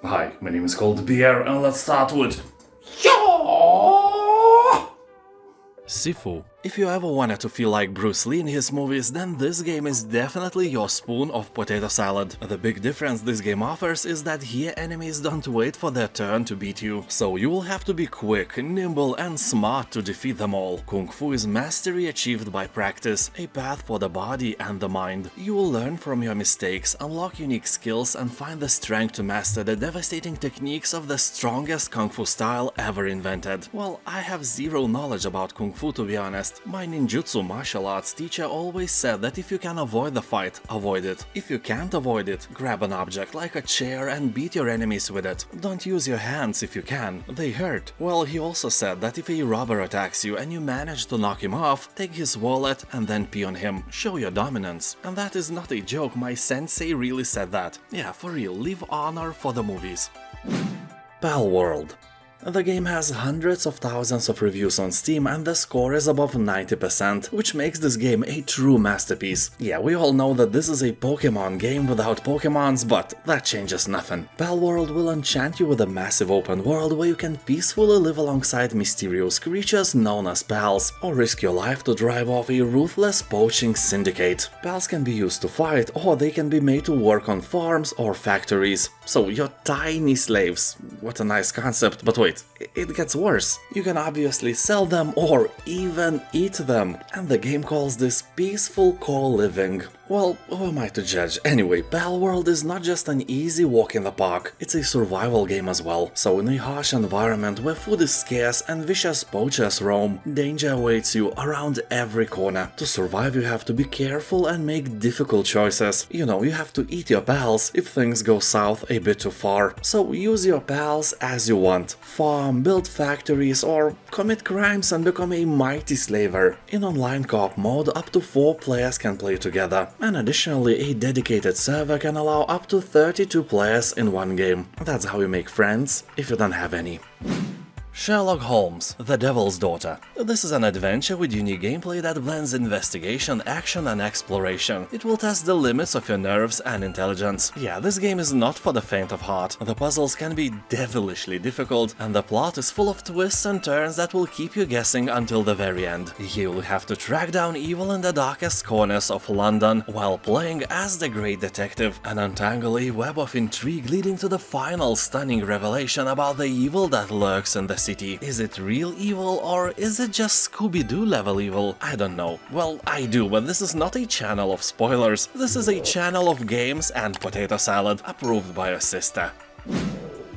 Hi, my name is Cold Beer, and let's start with... Sifu. If you ever wanted to feel like Bruce Lee in his movies, then this game is definitely your spoon of potato salad. The big difference this game offers is that here enemies don't wait for their turn to beat you, so you will have to be quick, nimble and smart to defeat them all. Kung Fu is mastery achieved by practice, a path for the body and the mind. You will learn from your mistakes, unlock unique skills and find the strength to master the devastating techniques of the strongest Kung Fu style ever invented. Well, I have zero knowledge about Kung Fu, to be honest. My ninjutsu martial arts teacher always said that if you can avoid the fight, avoid it. If you can't avoid it, grab an object like a chair and beat your enemies with it. Don't use your hands if you can, they hurt. Well, he also said that if a robber attacks you and you manage to knock him off, take his wallet and then pee on him. Show your dominance. And that is not a joke, my sensei really said that. Yeah, for real, leave honor for the movies. Palworld. The game has hundreds of thousands of reviews on Steam and the score is above 90%, which makes this game a true masterpiece. Yeah, we all know that this is a Pokemon game without Pokemons, but that changes nothing. Palworld will enchant you with a massive open world where you can peacefully live alongside mysterious creatures known as pals, or risk your life to drive off a ruthless poaching syndicate. Pals can be used to fight, or they can be made to work on farms or factories. So you're tiny slaves. What a nice concept, but wait. It gets worse. You can obviously sell them or even eat them, and the game calls this peaceful co-living. Well, who am I to judge? Anyway, Palworld is not just an easy walk in the park, it's a survival game as well. So in a harsh environment where food is scarce and vicious poachers roam, danger awaits you around every corner. To survive you have to be careful and make difficult choices. You know, you have to eat your pals if things go south a bit too far. So use your pals as you want. Farm, build factories, or commit crimes and become a mighty slaver. In online co-op mode, up to 4 players can play together. And additionally, a dedicated server can allow up to 32 players in one game. That's how you make friends, if you don't have any. Sherlock Holmes, the Devil's Daughter. This is an adventure with unique gameplay that blends investigation, action and exploration. It will test the limits of your nerves and intelligence. Yeah, this game is not for the faint of heart. The puzzles can be devilishly difficult, and the plot is full of twists and turns that will keep you guessing until the very end. You'll have to track down evil in the darkest corners of London while playing as the great detective and untangle a web of intrigue leading to the final stunning revelation about the evil that lurks in the city. Is it real evil or is it just Scooby-Doo level evil? I don't know. Well, I do, but this is not a channel of spoilers. This is a channel of games and potato salad, approved by your sister.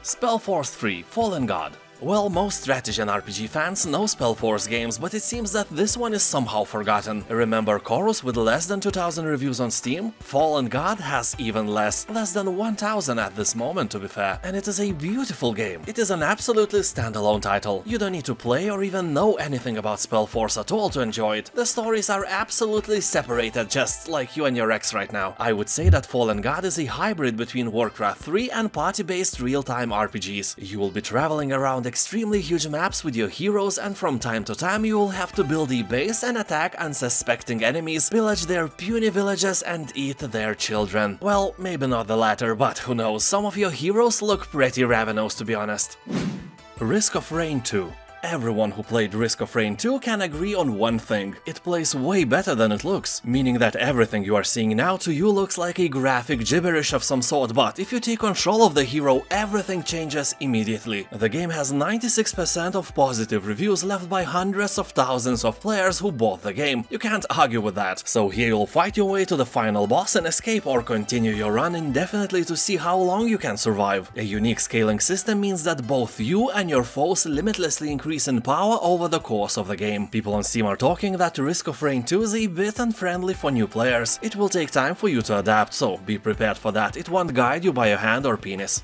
SpellForce 3: Fallen God. Well, most strategy and RPG fans know SpellForce games, but it seems that this one is somehow forgotten. Remember Chorus with less than 2000 reviews on Steam? Fallen God has even less than 1000 at this moment, to be fair. And it is a beautiful game. It is an absolutely standalone title. You don't need to play or even know anything about SpellForce at all to enjoy it. The stories are absolutely separated, just like you and your ex right now. I would say that Fallen God is a hybrid between Warcraft 3 and party-based real-time RPGs. You will be traveling around extremely huge maps with your heroes, and from time to time you will have to build a base and attack unsuspecting enemies, pillage their puny villages and eat their children. Well, maybe not the latter, but who knows, some of your heroes look pretty ravenous, to be honest. Risk of Rain 2. Everyone who played Risk of Rain 2 can agree on one thing: it plays way better than it looks, meaning that everything you are seeing now to you looks like a graphic gibberish of some sort, but if you take control of the hero, everything changes immediately. The game has 96% of positive reviews left by hundreds of thousands of players who bought the game. You can't argue with that. So here you'll fight your way to the final boss and escape, or continue your run indefinitely to see how long you can survive. A unique scaling system means that both you and your foes limitlessly increase in power over the course of the game. People on Steam are talking that Risk of Rain 2 is a bit unfriendly for new players. It will take time for you to adapt, so be prepared for that. It won't guide you by your hand or penis.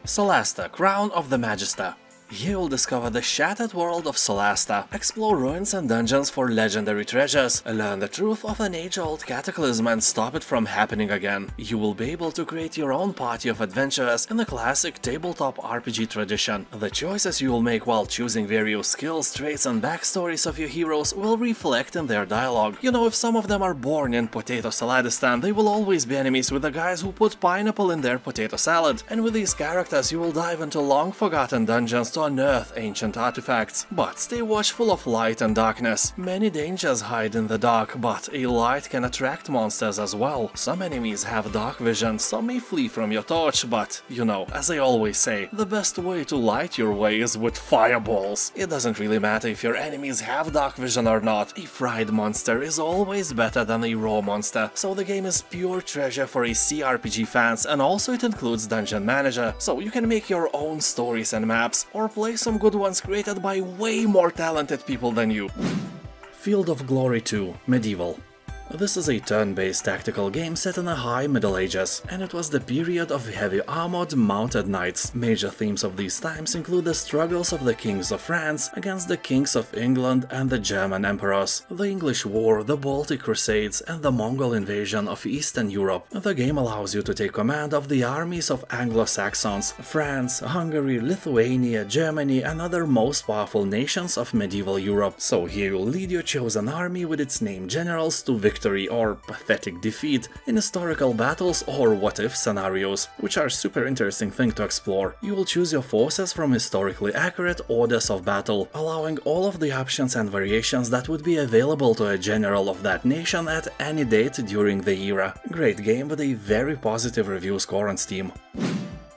Solasta, Crown of the Magister. Here you'll discover the shattered world of Solasta, explore ruins and dungeons for legendary treasures, learn the truth of an age-old cataclysm and stop it from happening again. You will be able to create your own party of adventurers in the classic tabletop RPG tradition. The choices you will make while choosing various skills, traits and backstories of your heroes will reflect in their dialogue. You know, if some of them are born in Potato Saladistan, they will always be enemies with the guys who put pineapple in their potato salad. And with these characters you will dive into long-forgotten dungeons to unearth ancient artifacts. But stay watchful of light and darkness. Many dangers hide in the dark, but a light can attract monsters as well. Some enemies have dark vision, some may flee from your torch, but, you know, as I always say, the best way to light your way is with fireballs. It doesn't really matter if your enemies have dark vision or not, a fried monster is always better than a raw monster, so the game is pure treasure for CRPG fans, and also it includes Dungeon Manager, so you can make your own stories and maps, or play some good ones created by way more talented people than you. Field of Glory 2 Medieval. This is a turn-based tactical game set in the High Middle Ages, and it was the period of heavy armored mounted knights. Major themes of these times include the struggles of the kings of France against the kings of England and the German emperors, the English War, the Baltic Crusades, and the Mongol invasion of Eastern Europe. The game allows you to take command of the armies of Anglo-Saxons, France, Hungary, Lithuania, Germany, and other most powerful nations of medieval Europe. So here you'll lead your chosen army with its named generals to victory or pathetic defeat in historical battles or what-if scenarios, which are super interesting thing to explore. You will choose your forces from historically accurate orders of battle, allowing all of the options and variations that would be available to a general of that nation at any date during the era. Great game with a very positive review score on Steam.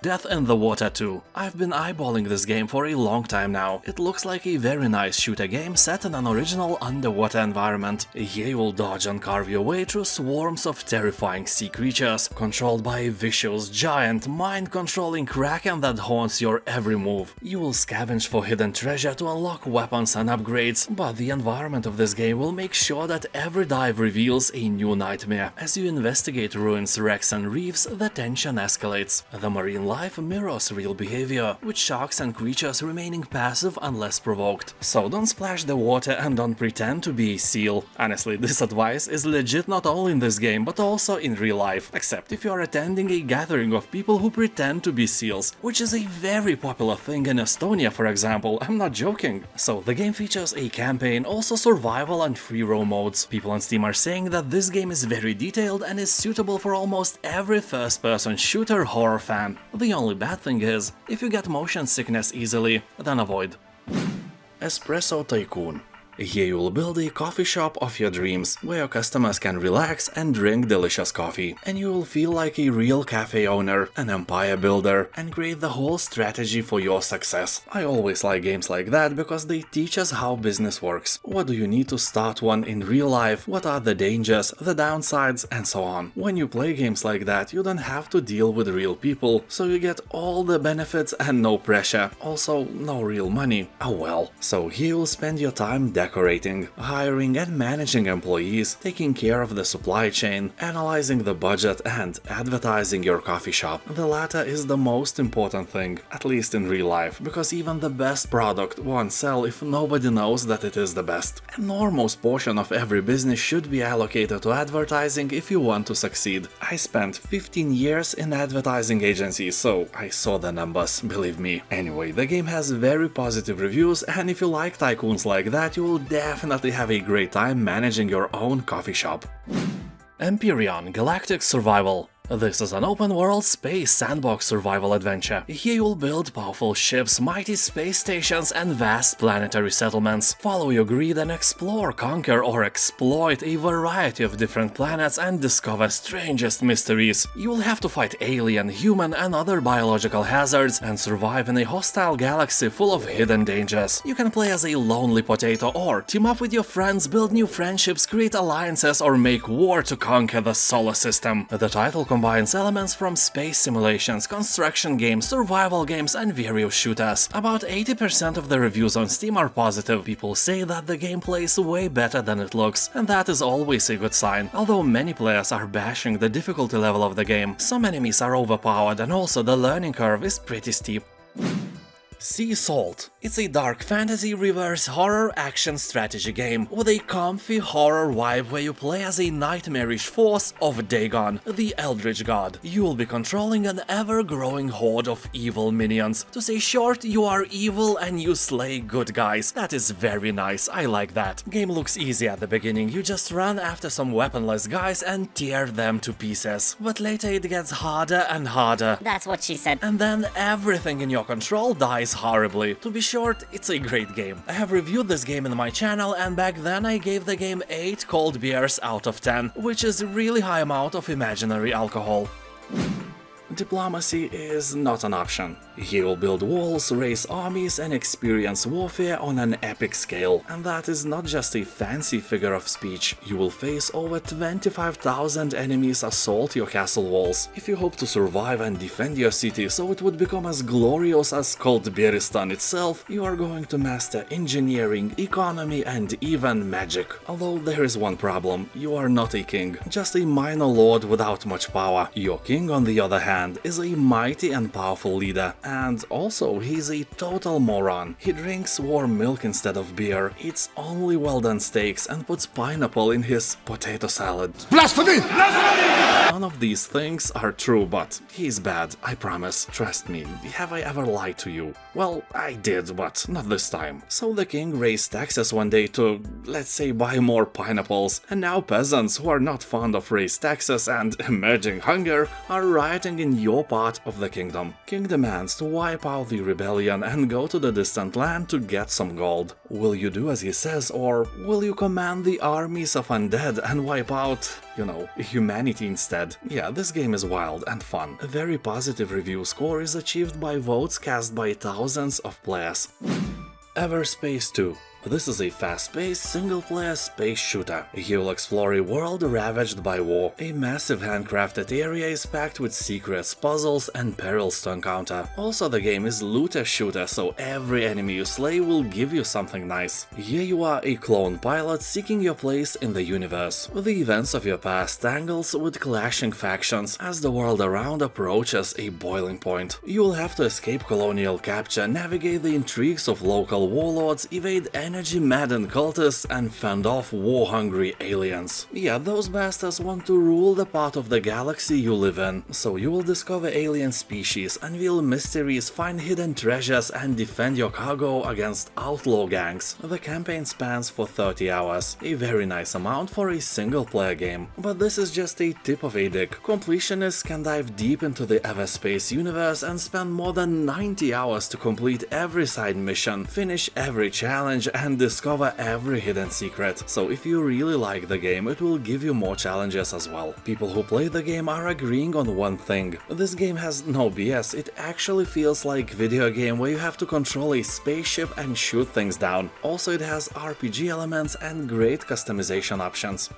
Death in the Water 2. I've been eyeballing this game for a long time now. It looks like a very nice shooter game set in an original underwater environment. Here you will dodge and carve your way through swarms of terrifying sea creatures, controlled by a vicious, giant, mind-controlling kraken that haunts your every move. You will scavenge for hidden treasure to unlock weapons and upgrades, but the environment of this game will make sure that every dive reveals a new nightmare. As you investigate ruins, wrecks and reefs, the tension escalates. The marine life mirrors real behavior, with sharks and creatures remaining passive unless provoked. So don't splash the water and don't pretend to be a seal. Honestly, this advice is legit not only in this game, but also in real life, except if you are attending a gathering of people who pretend to be seals, which is a very popular thing in Estonia, for example, I'm not joking. So the game features a campaign, also survival and free roam modes. People on Steam are saying that this game is very detailed and is suitable for almost every first-person shooter horror fan. The only bad thing is, if you get motion sickness easily, then avoid. Espresso Tycoon. Here you will build a coffee shop of your dreams, where your customers can relax and drink delicious coffee, and you will feel like a real cafe owner, an empire builder, and create the whole strategy for your success. I always like games like that because they teach us how business works. What do you need to start one in real life, what are the dangers, the downsides, and so on. When you play games like that, you don't have to deal with real people, so you get all the benefits and no pressure. Also, no real money. Oh well. So here you'll spend your time decorating, hiring and managing employees, taking care of the supply chain, analyzing the budget, and advertising your coffee shop. The latter is the most important thing, at least in real life, because even the best product won't sell if nobody knows that it is the best. An enormous portion of every business should be allocated to advertising if you want to succeed. I spent 15 years in advertising agencies, so I saw the numbers, believe me. Anyway, the game has very positive reviews, and if you like tycoons like that, you will definitely have a great time managing your own coffee shop. Empyrion Galactic Survival. This is an open-world space sandbox survival adventure. Here you'll build powerful ships, mighty space stations, and vast planetary settlements. Follow your greed and explore, conquer, or exploit a variety of different planets and discover strangest mysteries. You will have to fight alien, human, and other biological hazards and survive in a hostile galaxy full of hidden dangers. You can play as a lonely potato or team up with your friends, build new friendships, create alliances, or make war to conquer the solar system. The title combines elements from space simulations, construction games, survival games, and various shooters. About 80% of the reviews on Steam are positive. People say that the gameplay is way better than it looks, and that is always a good sign. Although many players are bashing the difficulty level of the game, some enemies are overpowered and also the learning curve is pretty steep. Sea Salt. It's a dark fantasy reverse horror action strategy game with a comfy horror vibe where you play as a nightmarish force of Dagon, the Eldritch god. You will be controlling an ever-growing horde of evil minions. To say short, you are evil and you slay good guys. That is very nice, I like that. Game looks easy at the beginning, you just run after some weaponless guys and tear them to pieces. But later it gets harder and harder. That's what she said. And then everything in your control dies horribly. To be short, it's a great game. I have reviewed this game in my channel and back then I gave the game 8 cold beers out of 10, which is a really high amount of imaginary alcohol. Diplomacy is not an option. He will build walls, raise armies, and experience warfare on an epic scale. And that is not just a fancy figure of speech. You will face over 25,000 enemies assault your castle walls. If you hope to survive and defend your city so it would become as glorious as Coldbeeristan itself, you are going to master engineering, economy, and even magic. Although there is one problem, you are not a king, just a minor lord without much power. Your king, on the other hand, is a mighty and powerful leader, and also he's a total moron. He drinks warm milk instead of beer, eats only well-done steaks, and puts pineapple in his potato salad. Blasphemy! None of these things are true, but he's bad, I promise. Trust me, have I ever lied to you? Well, I did, but not this time. So the king raised taxes one day to, let's say, buy more pineapples, and now peasants who are not fond of raised taxes and emerging hunger are rioting in your part of the kingdom. King demands to wipe out the rebellion and go to the distant land to get some gold. Will you do as he says, or will you command the armies of undead and wipe out, you know, humanity instead? Yeah, this game is wild and fun. A very positive review score is achieved by votes cast by thousands of players. EVERSPACE 2. This is a fast-paced, single-player space shooter. You'll explore a world ravaged by war. A massive handcrafted area is packed with secrets, puzzles, and perils to encounter. Also, the game is looter-shooter, so every enemy you slay will give you something nice. Here you are, a clone pilot seeking your place in the universe. The events of your past tangles with clashing factions as the world around approaches a boiling point. You will have to escape colonial capture, navigate the intrigues of local warlords, evade energy-maddened cultists, and fend off war-hungry aliens. Yeah, those bastards want to rule the part of the galaxy you live in. So you will discover alien species, unveil mysteries, find hidden treasures, and defend your cargo against outlaw gangs. The campaign spans for 30 hours, a very nice amount for a single-player game. But this is just a tip of a dick. Completionists can dive deep into the EverSpace universe and spend more than 90 hours to complete every side mission, finish every challenge, and discover every hidden secret. So if you really like the game, it will give you more challenges as well. People who play the game are agreeing on one thing. This game has no BS, it actually feels like video game where you have to control a spaceship and shoot things down. Also, it has RPG elements and great customization options.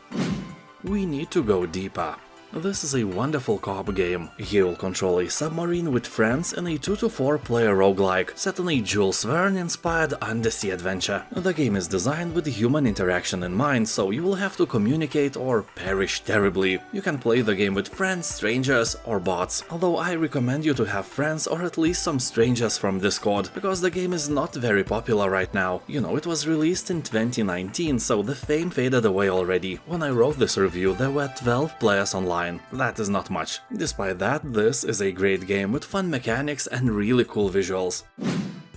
We need to go deeper. This is a wonderful co-op game. You will control a submarine with friends in a 2 to 4 player roguelike, set in a Jules Verne-inspired undersea adventure. The game is designed with human interaction in mind, so you will have to communicate or perish terribly. You can play the game with friends, strangers, or bots, although I recommend you to have friends or at least some strangers from Discord, because the game is not very popular right now. You know, it was released in 2019, so the fame faded away already. When I wrote this review, there were 12 players online. That is not much. Despite that, this is a great game with fun mechanics and really cool visuals.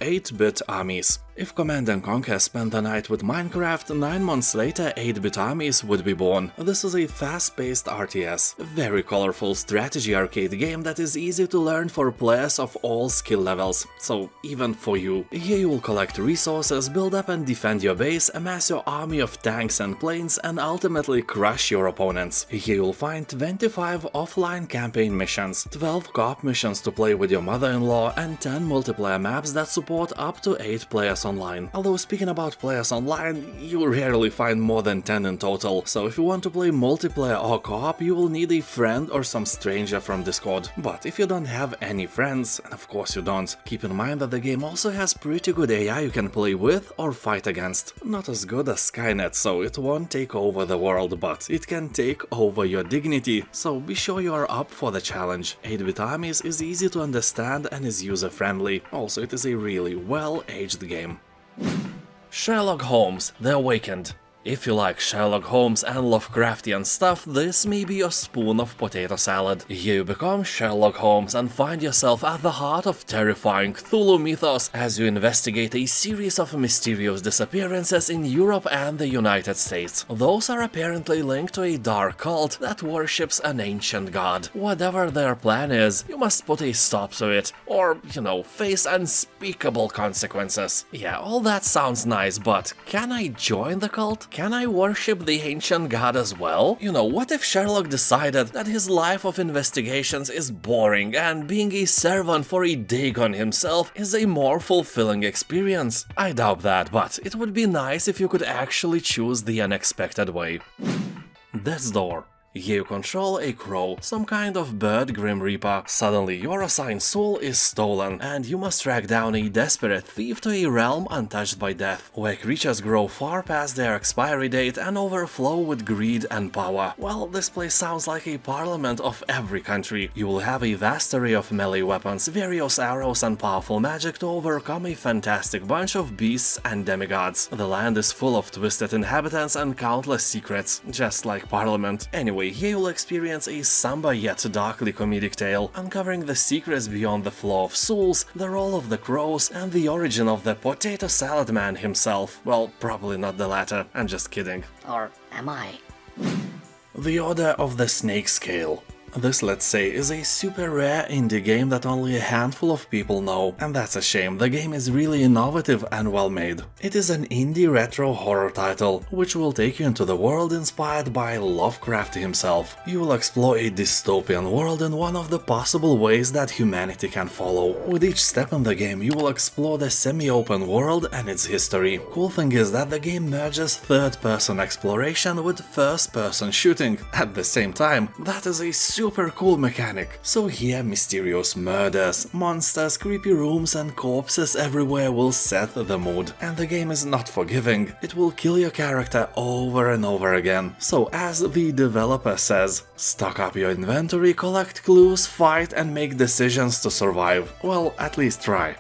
8-bit Armies. If Command & Conquer spent the night with Minecraft, 9 months later 8-bit Armies would be born. This is a fast-paced RTS, a very colorful strategy arcade game that is easy to learn for players of all skill levels, so even for you. Here you will collect resources, build up and defend your base, amass your army of tanks and planes, and ultimately crush your opponents. Here you'll find 25 offline campaign missions, 12 co-op missions to play with your mother-in-law, and 10 multiplayer maps that support up to 8 players online. Although speaking about players online, you rarely find more than 10 in total, so if you want to play multiplayer or co-op, you will need a friend or some stranger from Discord. But if you don't have any friends, and of course you don't, keep in mind that the game also has pretty good AI you can play with or fight against. Not as good as Skynet, so it won't take over the world, but it can take over your dignity, so be sure you are up for the challenge. 8-bit Armies is easy to understand and is user-friendly. Also, it is a really well-aged game. Sherlock Holmes: The Awakened. If you like Sherlock Holmes and Lovecraftian stuff, this may be your spoon of potato salad. Here you become Sherlock Holmes and find yourself at the heart of terrifying Cthulhu mythos as you investigate a series of mysterious disappearances in Europe and the United States. Those are apparently linked to a dark cult that worships an ancient god. Whatever their plan is, you must put a stop to it, or, face unspeakable consequences. Yeah, all that sounds nice, but can I join the cult? Can I worship the ancient god as well? What if Sherlock decided that his life of investigations is boring and being a servant for a Dagon himself is a more fulfilling experience? I doubt that, but it would be nice if you could actually choose the unexpected way. Death's Door. Here you control a crow, some kind of bird Grim Reaper. Suddenly your assigned soul is stolen, and you must track down a desperate thief to a realm untouched by death, where creatures grow far past their expiry date and overflow with greed and power. Well, this place sounds like a parliament of every country. You will have a vast array of melee weapons, various arrows and powerful magic to overcome a fantastic bunch of beasts and demigods. The land is full of twisted inhabitants and countless secrets, just like Parliament. Anyway, here you'll experience a somber yet darkly comedic tale, uncovering the secrets beyond the flow of souls, the role of the crows, and the origin of the potato salad man himself. Well, probably not the latter, I'm just kidding. Or am I? The Order of the Snake Scale. This, let's say, is a super rare indie game that only a handful of people know, and that's a shame. The game is really innovative and well made. It is an indie retro horror title, which will take you into the world inspired by Lovecraft himself. You will explore a dystopian world in one of the possible ways that humanity can follow. With each step in the game, you will explore the semi-open world and its history. Cool thing is that the game merges third-person exploration with first-person shooting at the same time. That is a super cool mechanic. So here, mysterious murders, monsters, creepy rooms and corpses everywhere will set the mood. And the game is not forgiving. It will kill your character over and over again. So as the developer says, stock up your inventory, collect clues, fight and make decisions to survive. Well, at least try.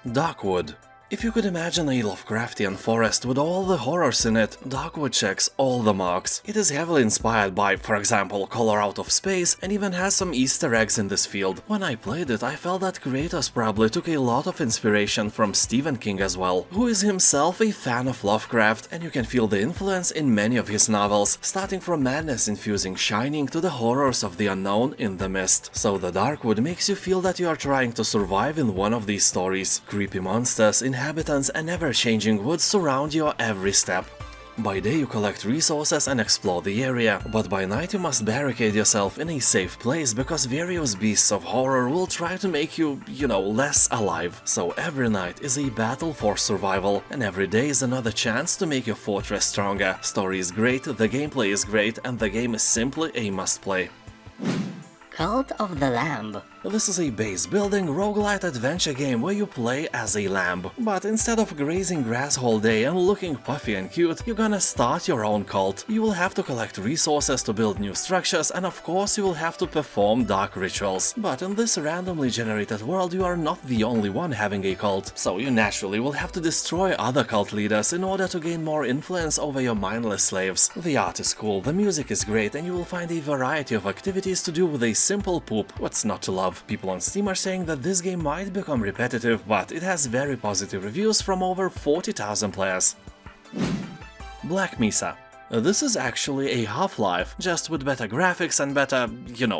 Darkwood. If you could imagine a Lovecraftian forest with all the horrors in it, Darkwood checks all the marks. It is heavily inspired by, for example, Color Out of Space, and even has some Easter eggs in this field. When I played it, I felt that creators probably took a lot of inspiration from Stephen King as well, who is himself a fan of Lovecraft, and you can feel the influence in many of his novels, starting from madness-infusing Shining to the horrors of the unknown in The Mist. So the Darkwood makes you feel that you are trying to survive in one of these stories. Creepy monsters, inhabitants and ever-changing woods surround your every step. By day you collect resources and explore the area, but by night you must barricade yourself in a safe place because various beasts of horror will try to make you, less alive. So every night is a battle for survival, and every day is another chance to make your fortress stronger. Story is great, the gameplay is great, and the game is simply a must-play. Cult of the Lamb. This is a base-building roguelite adventure game where you play as a lamb. But instead of grazing grass all day and looking puffy and cute, you're gonna start your own cult. You will have to collect resources to build new structures, and of course you will have to perform dark rituals. But in this randomly generated world you are not the only one having a cult, so you naturally will have to destroy other cult leaders in order to gain more influence over your mindless slaves. The art is cool, the music is great, and you will find a variety of activities to do with a simple poop. What's not to love? People on Steam are saying that this game might become repetitive, but it has very positive reviews from over 40,000 players. Black Mesa. This is actually a Half-Life, just with better graphics and better,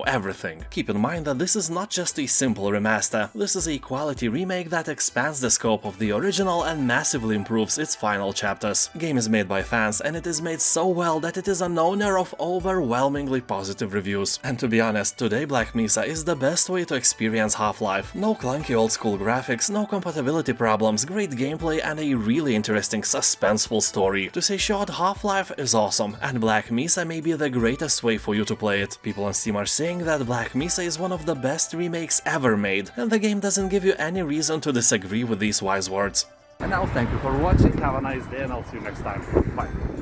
everything. Keep in mind that this is not just a simple remaster, this is a quality remake that expands the scope of the original and massively improves its final chapters. Game is made by fans and it is made so well that it is an owner of overwhelmingly positive reviews. And to be honest, today Black Mesa is the best way to experience Half-Life. No clunky old school graphics, no compatibility problems, great gameplay and a really interesting suspenseful story. To say short, Half-Life is awesome, and Black Mesa may be the greatest way for you to play it. People on Steam are saying that Black Mesa is one of the best remakes ever made, and the game doesn't give you any reason to disagree with these wise words. And now thank you for watching, have a nice day and I'll see you next time. Bye.